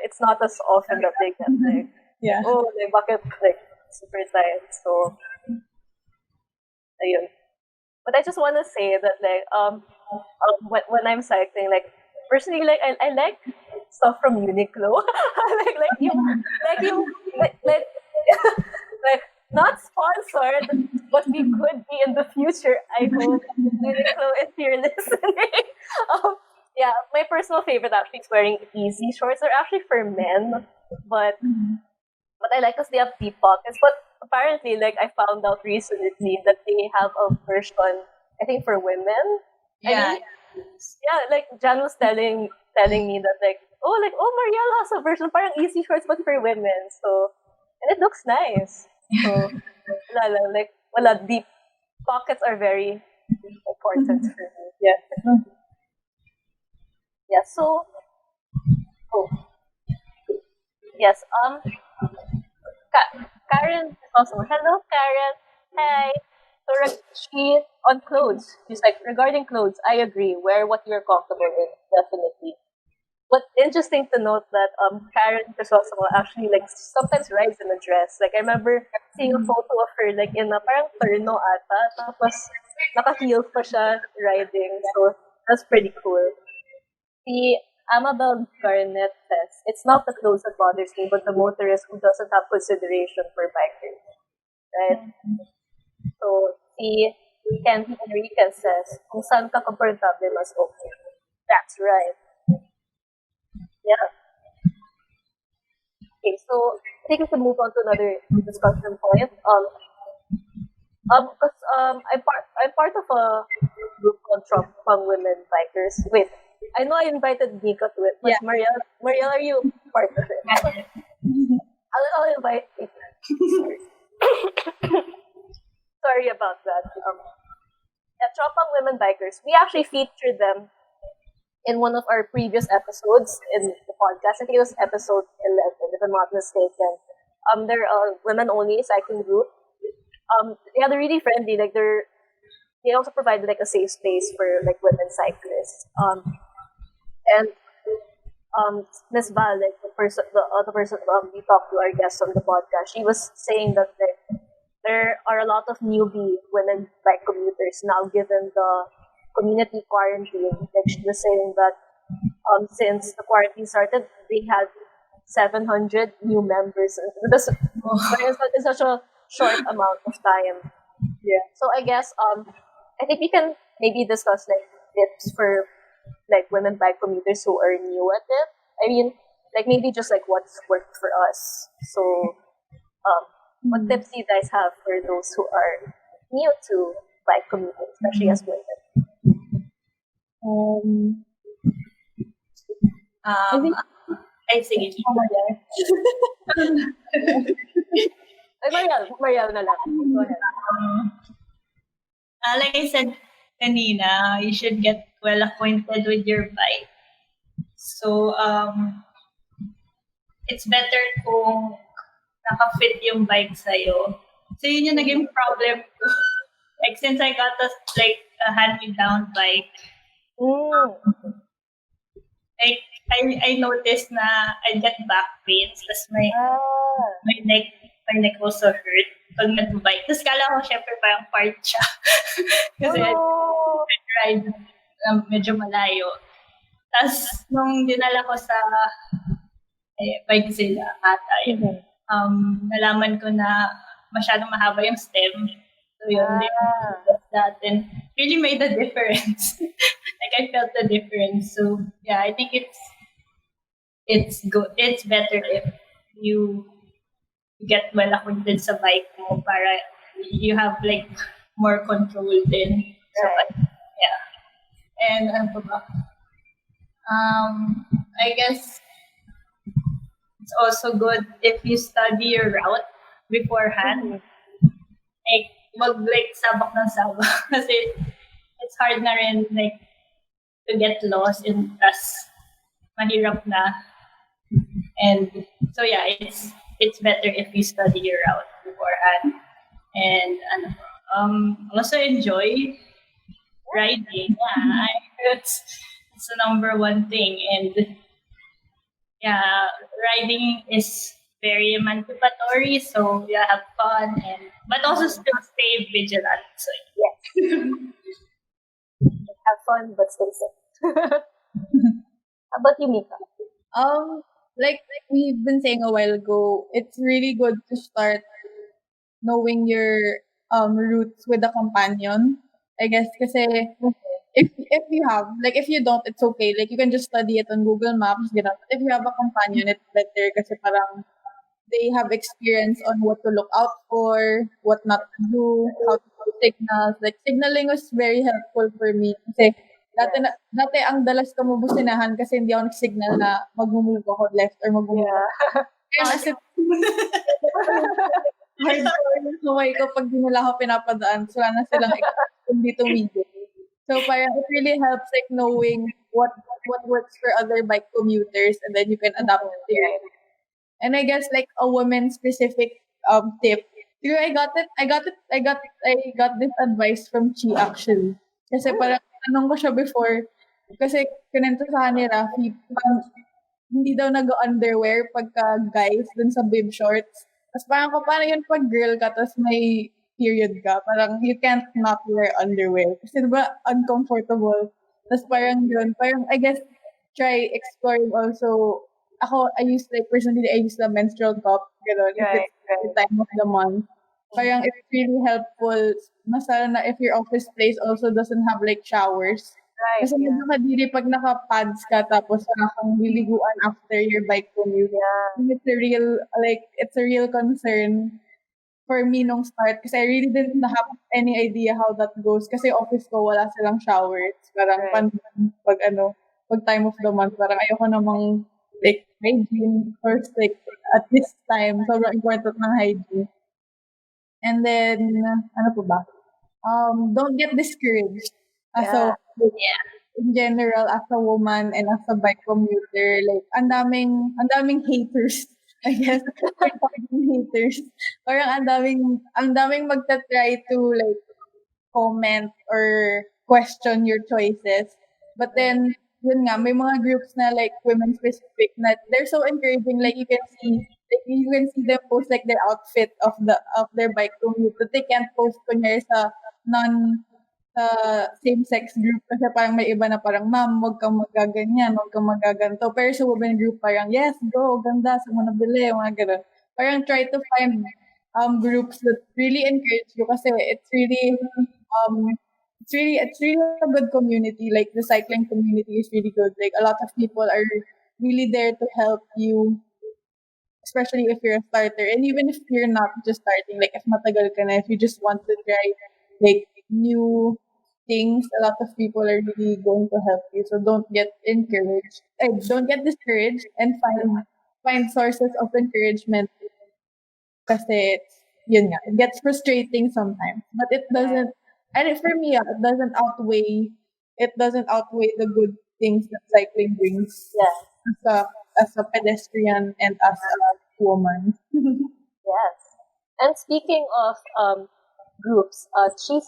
it's not as often that they get like, Yeah. oh, like bakit like super tight. So, ayun. But I just want to say that like when I'm cycling, like personally, like I like stuff from Uniqlo, like like not sponsored, but we could be in the future. I hope Uniqlo, if you're listening. Yeah, my personal favorite actually is wearing easy shorts. They're actually for men, but I like because they have deep pockets. But apparently, like I found out recently that they have a version, I think for women. Yeah. I mean, yeah, like Jan was telling telling me that Marielle has a version parang easy shorts but for women. So and it looks nice. So deep pockets are very important for me. Yeah. Yeah. So oh yes. Karen is also hello Karen. Hi. So she on clothes. She's like regarding clothes. I agree. Wear what you're comfortable in. Definitely. But interesting to note that Karen Crisosimo actually like sometimes rides in a dress. Like I remember seeing a photo of her like in a parang terno ata, tapos naka-heels pa siya riding. So that's pretty cool. The Amabel Garnett says, it's not the clothes that bothers me, but the motorist who doesn't have consideration for bikers. Right? So si Ken Enriquez says, kung saan ka komportable mas okay. That's right. Yeah. Okay, so I think we can move on to another discussion point. Because I'm part of a group called Trump Pang Women Bikers. Wait, I know I invited Nika to it, but Yeah. Marielle, are you part of it? I'll invite Nika. Sorry about that. At Trump Pang Women Bikers, we actually featured them in one of our previous episodes in the podcast. I think it was episode 11, if I'm not mistaken. They're a women-only cycling group. Yeah, they're really friendly. Like they also provided like a safe space for like women cyclists. And Miss Val, like the other person we talked to, our guest on the podcast, she was saying that like there are a lot of newbie women bike commuters now given the community quarantine. Like she was saying that since the quarantine started, they had 700 new members. That's in such a short amount of time. Yeah. So I guess I think we can maybe discuss like tips for like women bike commuters who are new at it. I mean, like maybe just like what's worked for us. So what tips do you guys have for those who are new to bike commuting, especially as women? I think I sige. Marielle na lang. Go ahead. Like I said kanina, you should get well acquainted with your bike. So, it's better kung naka-fit yung bike sa'yo. So, yun yung naging problem ko. Like, since I got a hand-me-down bike, like, I noticed na I get back pains. Tapos my neck also hurt pag nag-bike. Tapos kala ko, syempre, parang part siya. Kasi I ride medyo malayo. Tapos, nung dinala ko sa bike sila, ata yun, nalaman ko na masyadong mahaba yung stem. So, yun, that and really made a difference. Like, I felt the difference. So, yeah, I think it's good. It's better if you get well acquainted sa bike mo para you have like more control din sa bike. Yeah. And ano pa ba? I guess it's also good if you study your route beforehand. Like, wag like sabak ng sabak kasi it's hard na rin like to get lost in tas mahirap na. And so yeah, it's better if you study your route beforehand. And also enjoy riding. Yeah, it's the number one thing. And yeah, riding is very emancipatory. So yeah, have fun but also still stay vigilant. So yes, have fun but stay safe. How about you, Mika? like we've been saying a while ago, it's really good to start knowing your routes with a companion. I guess kasi if you have, like if you don't, it's okay. Like you can just study it on Google Maps, you know. But if you have a companion, it's better kasi parang they have experience on what to look out for, what not to do, how to do signals. Like signaling was very helpful for me kasi Dati ang dalas ko mabusinahan kasi hindi ako nag-signal na mag-move ako left or mag-move ako. Yeah. Ngayon, as in, hardcore yung kamay ko pag di nila ako pinapadaan. So, wala na silang hindi tumigil. So, parang it really helps like knowing what works for other bike commuters and then you can adapt it to your own. And I guess like a woman specific tip. Siguro I got this advice from Chi actually. Kasi parang tanong ko siya before kasi kinento sa kanila, parang hindi daw nag-underwear pagka guys dun sa bib shorts. Tapos parang kung paano yun pag girl ka tapos may period ka, parang you can't not wear underwear. Kasi diba uncomfortable. Tapos parang yun, parang I guess try exploring also. Personally, I use the menstrual cup, gano'n, if Right, it's the time of the month. Parang it's really helpful, mas lalo na if your office place also doesn't have like showers. Right, Kasi medyo kadiri pag naka-pads ka tapos wala kang liliguan after your bike commute. yeah. It's a real concern for me nung start kasi I really didn't have any idea how that goes kasi office ko wala silang showers. Parang Right. pag time of the month, parang ayoko namang like hygiene first like at this time, sobrang important ng hygiene. And then, ano po ba? Don't get discouraged. So, in general, as a woman and as a bike commuter, like, ang daming haters. I guess, haters. Parang ang daming magta-try to, like, comment or question your choices. But then, yun nga, may mga groups na like women specific na they're so encouraging. Like you can see them post like their outfit of their bike commute that they can't post kunyari sa non sa same-sex group kasi parang may iba na parang, ma'am, wag kang magaganyan, wag kang magaganto. Pero sa women group parang, yes, go, ganda, sa mo nabili, mga ganun. Parang try to find groups that really encourage you kasi um it's really a good community. Like the cycling community is really good. Like a lot of people are really there to help you, especially if you're a starter. And even if you're not just starting, like if matagal ka na, if you just want to try like new things, a lot of people are really going to help you. So don't get discouraged and find sources of encouragement kasi yun nga, it gets frustrating sometimes. But it doesn't, and for me, it doesn't outweigh the good things that cycling brings Yeah. as a pedestrian and as a woman. Yes. And speaking of groups, Chi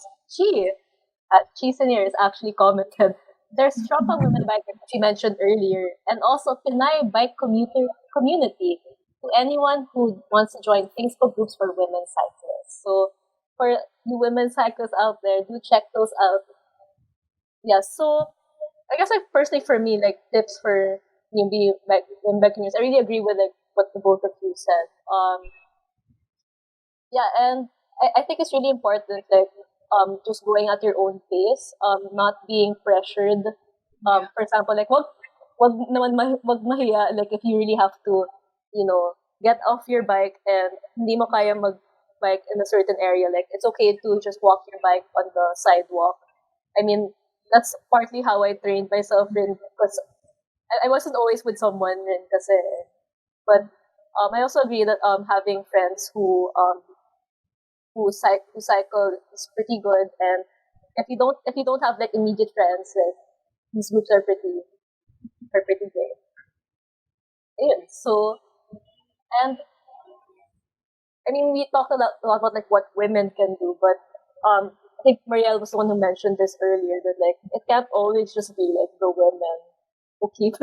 Senior is actually commented. There's Tropa Women Biker, which she mentioned earlier, and also Pinay Bike Commuter Community to anyone who wants to join Facebook groups for women cyclists. So for you women cyclists out there, do check those out. Yeah, so I guess like personally for me, like tips for newbie like women bike commuters, I really agree with like what the both of you said. Yeah, and I think it's really important like just going at your own pace, not being pressured. For example, like wag mahiya like if you really have to, get off your bike and hindi mo kaya mag-bike in a certain area, like it's okay to just walk your bike on the sidewalk. I mean, that's partly how I trained myself in because I wasn't always with someone rin kasi. But I also agree that having friends who cycle is pretty good, and if you don't have like immediate friends, like these groups are pretty great. Ayun, so and I mean we talked a lot about like what women can do, but I think Marielle was the one who mentioned this earlier that like it can't always just be like the women who keep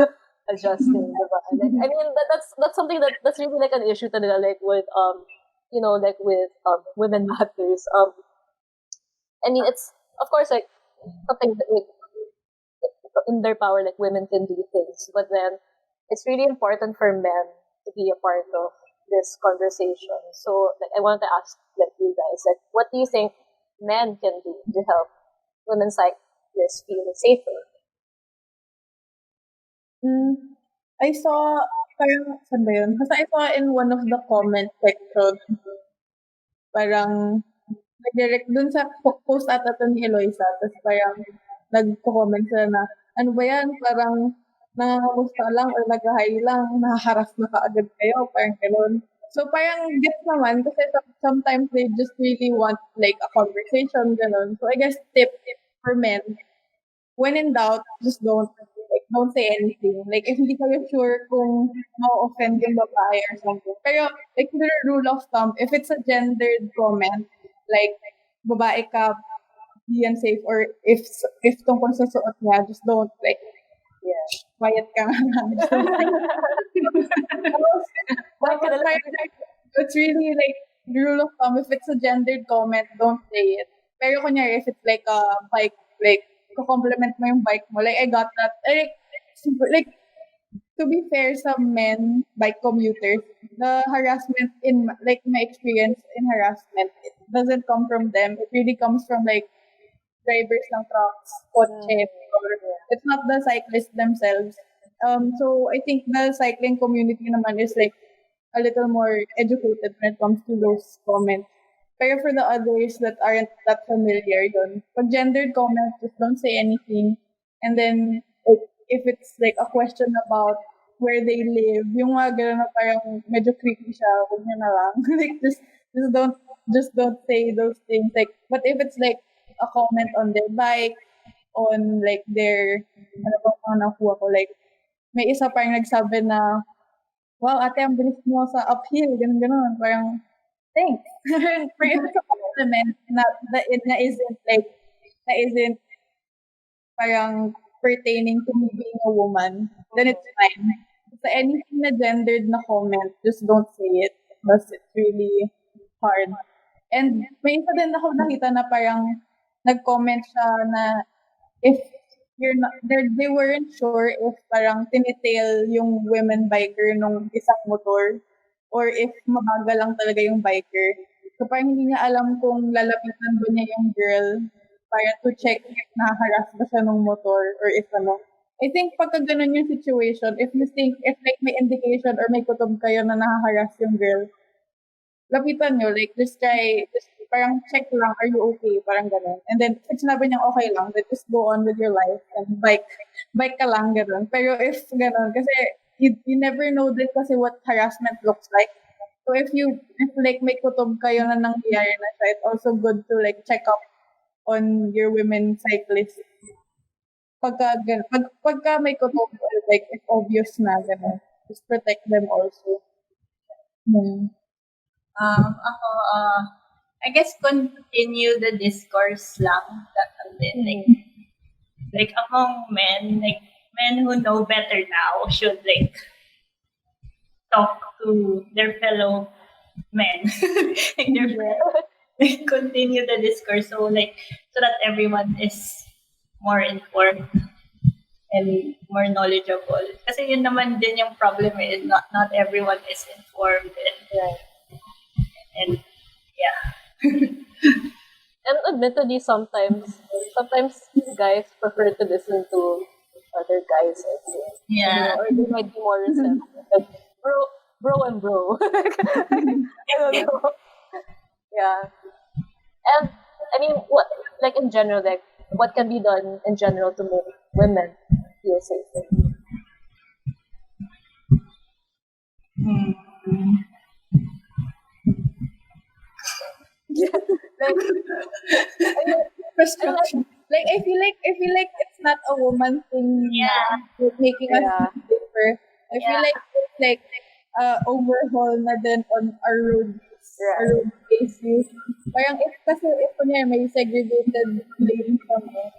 adjusting, diba? Like I mean that's something that's really like an issue talaga like with like with women matters. I mean it's of course like something that like in their power like women can do things, but then it's really important for men to be a part of this conversation. So like I want to ask like you guys like what do you think men can do to help women cyclists feel safer? I saw, parang, saan ba yun? Basta I saw in one of the comment section, parang, nag-direct dun sa post ata to ni Eloisa, tapos parang, nagko-comment sila na, ano ba yan, parang nangangamusta lang or nag-hi lang, nahaharas na kaagad kayo, parang gano'n. So parang gets naman kasi sometimes they just really want like a conversation, gano'n. So I guess tip for men, when in doubt, just don't say anything. Like, if hindi kayo sure kung ma-offend yung babae or something. Pero, like, the rule of thumb, if it's a gendered comment, like, babae ka, be unsafe, or if tungkol sa suot niya, just don't, like, quiet ka. Just don't say. Tapos, it's really, like, the rule of thumb, if it's a gendered comment, don't say it. Pero, kunyari, if it's like a bike, like, compliment mo yung bike mo, like, I got that. Like, to be fair sa men, bike commuters, the harassment in, like, my experience in harassment, it doesn't come from them. It really comes from, like, drivers ng trucks, kotse, or it's not the cyclists themselves. So I think the cycling community naman is, like, a little more educated when it comes to those comments. Pero for the others that aren't that familiar yun, pag gendered comments, just don't say anything. And then, like, if it's like a question about where they live, yung mga gano'n na parang medyo creepy siya, huwag niya na lang. Like, just don't say those things. Like, but if it's like a comment on their bike, on like their, ano ba mga nakuha ko, like, may isa parang nagsabi na, wow, ate, ang bilis mo sa uphill, ganun. Parang, thanks. For if it's a compliment na isn't parang pertaining to me being a woman, then it's fine. So anything na gendered na comment, just don't say it because it's really hard. And may isa din ako nakita na parang nag-comment siya na if they weren't sure if parang tinitail yung women biker nung isang motor or if mabagal lang talaga yung biker. So parang hindi niya alam kung lalapitan ba niya yung girl para to check if nahaharas ba siya ng motor or if ano. I think pagka ganun yung situation, if like may indication or may kutob kayo na nahaharas yung girl, lapitan nyo, like just parang check lang, are you okay? Parang ganun. And then, pag sinabi niyang okay lang, then just go on with your life and bike ka lang, ganun. Pero if ganun, kasi you never know din kasi what harassment looks like. So if like may kutob kayo na nangyayari na siya, it's also good to like check up on your women cyclists. Pagka may kutob, like it's obvious na gano'n. Just protect them also. Ako, I guess continue the discourse lang. And then, like among men, like men who know better now should like talk to their fellow men. Like continue the discourse so that everyone is more informed and more knowledgeable. Kasi yun naman din yung problem is not everyone is informed and yeah. And admittedly, sometimes guys prefer to listen to other guys. I think. Yeah. Or they might be more receptive. Like, bro and bro. I don't know. Yeah. And I mean, what like in general, like what can be done in general to make women feel safer? Like, prescription. Like I feel like it's not a woman thing. Yeah. With making us safer. I feel like it's like overhaul na din on our road spaces. Parang if kunyari may segregated lanes kami,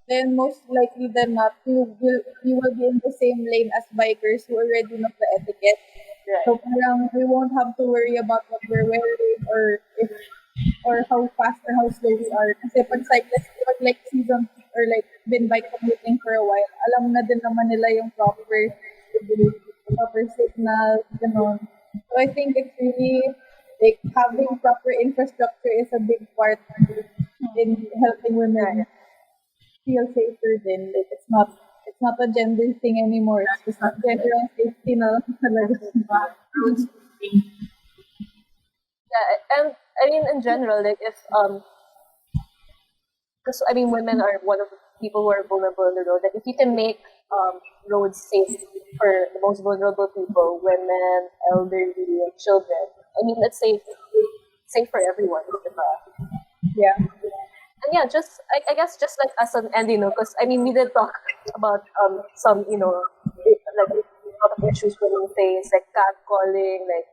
then most likely than not, you will be in the same lane as bikers who already know the etiquette. Right. So parang we won't have to worry about what we're wearing or how fast or how slow we are. Kasi pag cyclists, pag like season or like been bike commuting for a while, alam na din naman nila yung proper signal, gano'n. So I think it's really like having proper infrastructure is a big part in helping women feel safer then. Like it's not a gender thing anymore. It's just not gender and safety na lang talaga. Yeah, and I mean in general, like if because I mean women are one of people who are vulnerable on the road. Like if you can make roads safe for the most vulnerable people, women, elderly, and children. I mean, let's say safe for everyone. Diba? Yeah. And yeah, just I guess just like as an end, because I mean we did talk about some like a lot of issues women face, like catcalling, like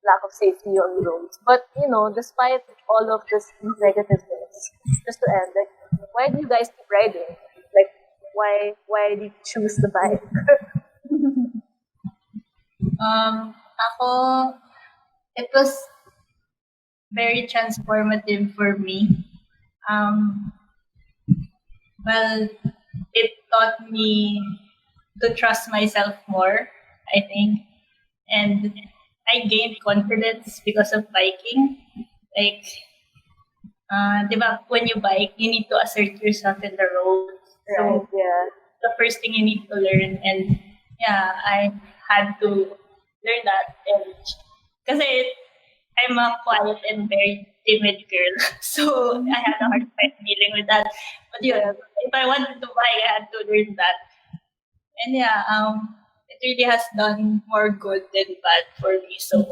lack of safety on roads. But despite all of this negative things, just to end, like why do you guys keep riding? Like why do you choose the bike? Ako, it was very transformative for me. Um, well, it taught me to trust myself more, I think. And I gained confidence because of biking. Like, di ba, when you bike, you need to assert yourself in the road. Right? So, Yeah. the first thing you need to learn. And yeah, I had to learn that. And kasi I'm a quiet and very timid girl. So I had a hard time dealing with that. But yun, Yeah. if I wanted to buy, I had to learn that. And yeah, it really has done more good than bad for me. So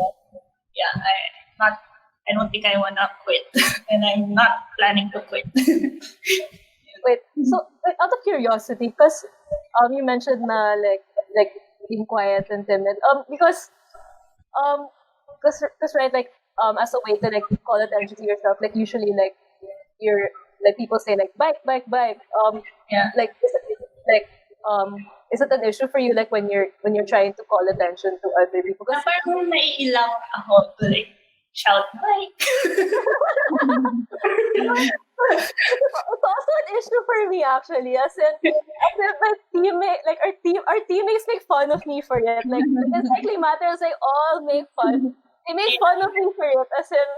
yeah, I don't think I wanna quit. And I'm not planning to quit. Wait, so out of curiosity, because you mentioned na like being quiet and timid. Because right, like as a way to like call attention to yourself, like usually like you're like people say like bike bike bike. Yeah. Like is it an issue for you like when you're trying to call attention to other people? Na Because parang naiilang ako to like shout bike. it's also an issue for me actually, as in my teammate, like our teammates make fun of me for it. Like the cycling matters, they all make fun. They make fun of me for it, as in,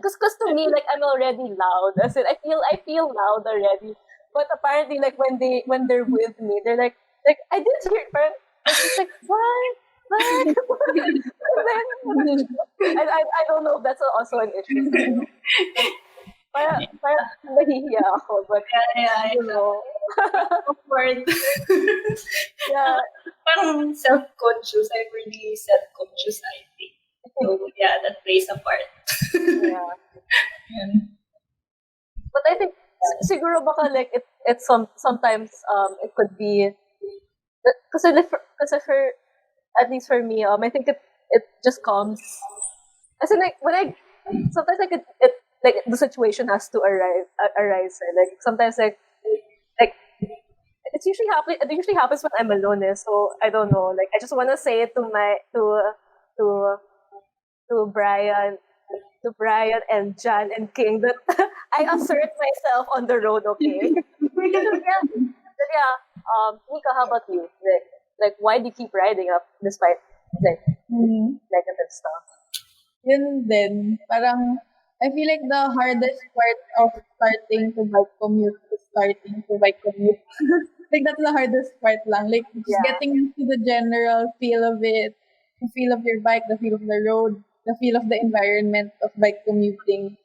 because to me, like I'm already loud. As in, I feel loud already. But apparently, like when they're with me, they're like I didn't hear it. Parang, it's just like what? And then I don't know if that's also an issue. Parang nahihiya ako, but Yeah, you know, awkward. yeah, Parang self-conscious. I'm really self-conscious, I think. So yeah, that plays a part. yeah. Yan. But I think siguro baka like it's sometimes it could be because for at least for me I think it just comes as in like when I sometimes like it like the situation has to arise, right? Like sometimes like it usually happens when I'm alone, so I don't know, like I just want to say it to my to to Brian to Brian and Jan and King that I assert myself on the road, okay? Yeah. Nika, how about you? Like why do you keep riding up despite like negative stuff? Yun din. Parang, I feel like the hardest part of starting to bike commute is starting to bike commute. Like, that's the hardest part lang. Like, just Yeah. getting into the general feel of it, the feel of your bike, the feel of the road, the feel of the environment of bike commuting.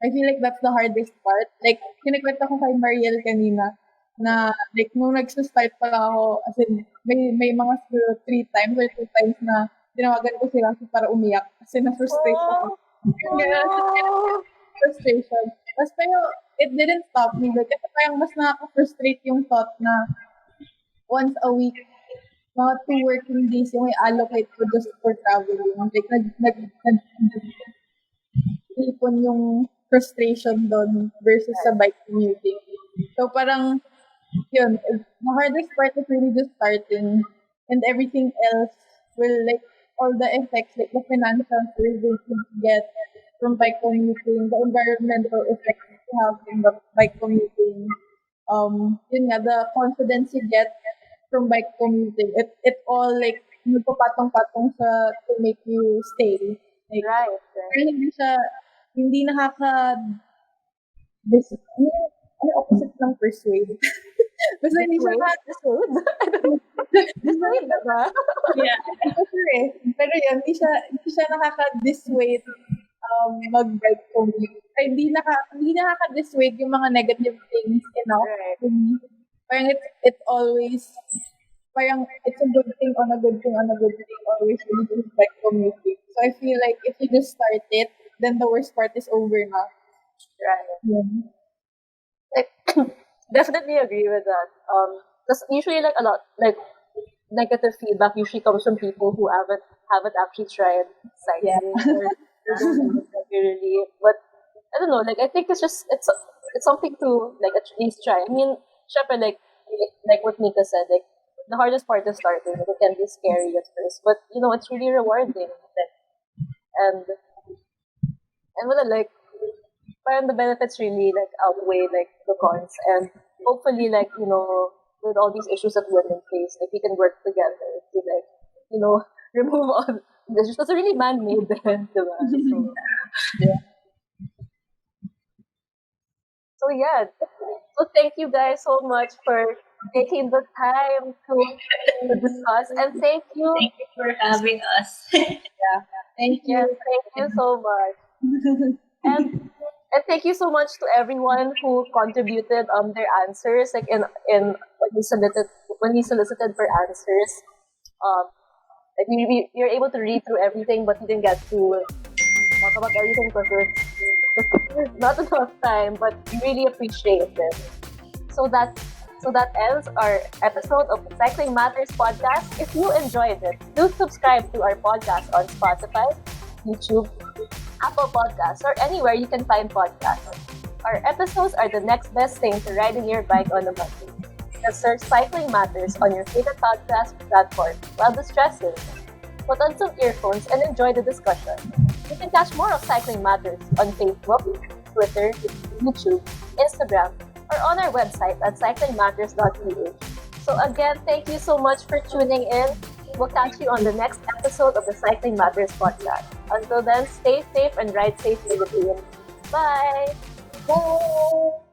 I feel like that's the hardest part. Like, kinikwento ko kay Mariel kanina na, like, nung nagsa-start pa lang ako, as in, may mga siguro 3 times or 2 times na tinawagan ko sila para umiyak kasi na-frustrate ako. Ganun, Oh. frustration. Tapos pero, it didn't stop me. Like, kasi parang mas nakaka-frustrate yung thought na once a week, mga 2 working days yung i-allocate ko just for traveling. Like, ipon yung frustration doon versus sa bike commuting. So, parang, yun, the hardest part is really just starting and everything else will, like, all the effects, like the financial savings you get from bike commuting, the environmental effects you have from the bike commuting, yun nga, the confidence you get from bike commuting, it all, like, nagpapatong-patong sa to make you stay. Like, Right. pero hindi nakaka, ano opposite ng persuade? Basta hindi siya Dissuade na ba? Yeah. Pero yun, hindi siya nakaka-dissuade mag-bike commute. Ay, hindi nakaka-dissuade yung mga negative things enough. Right. Parang it's always, parang it's a good thing on a good thing on a good thing always when you do bike commuting. So I feel like if you just start it, then the worst part is over na. Right. Yeah. Like, definitely agree with that. Because usually, like, a lot, like, negative feedback usually comes from people who haven't actually tried cycling or they don't do it regularly. But I don't know, like, I think it's something to, like, at least try. I mean, syempre, like what Nika said, like, the hardest part is starting. Like, it can be scary at first, but it's really rewarding. And like, parang the benefits really like outweigh like the cons, and hopefully, like, with all these issues that women face, like, we can work together to, like, remove all this. It's really man-made then, diba? So yeah. So thank you guys so much for taking the time to discuss, and thank you. Thank you for having us. Thank you. Yes, thank you so much. And thank you so much to everyone who contributed their answers, like, in when we solicited for answers. Like, you're able to read through everything, but we didn't get to talk about everything because there's not enough time. But we really appreciate it. So that ends our episode of the Cycling Matters podcast. If you enjoyed it, do subscribe to our podcast on Spotify, YouTube, Apple Podcasts, or anywhere you can find podcasts. Our episodes are the next best thing to riding your bike on a Monday. Just search Cycling Matters on your favorite podcast platform while distressing. Put on some earphones and enjoy the discussion. You can catch more of Cycling Matters on Facebook, Twitter, YouTube, Instagram, or on our website at cyclingmatters.ph. So again, thank you so much for tuning in. We'll catch you on the next episode of the Cycling Matters podcast. Until then, stay safe and ride safely with you. Bye! Bye.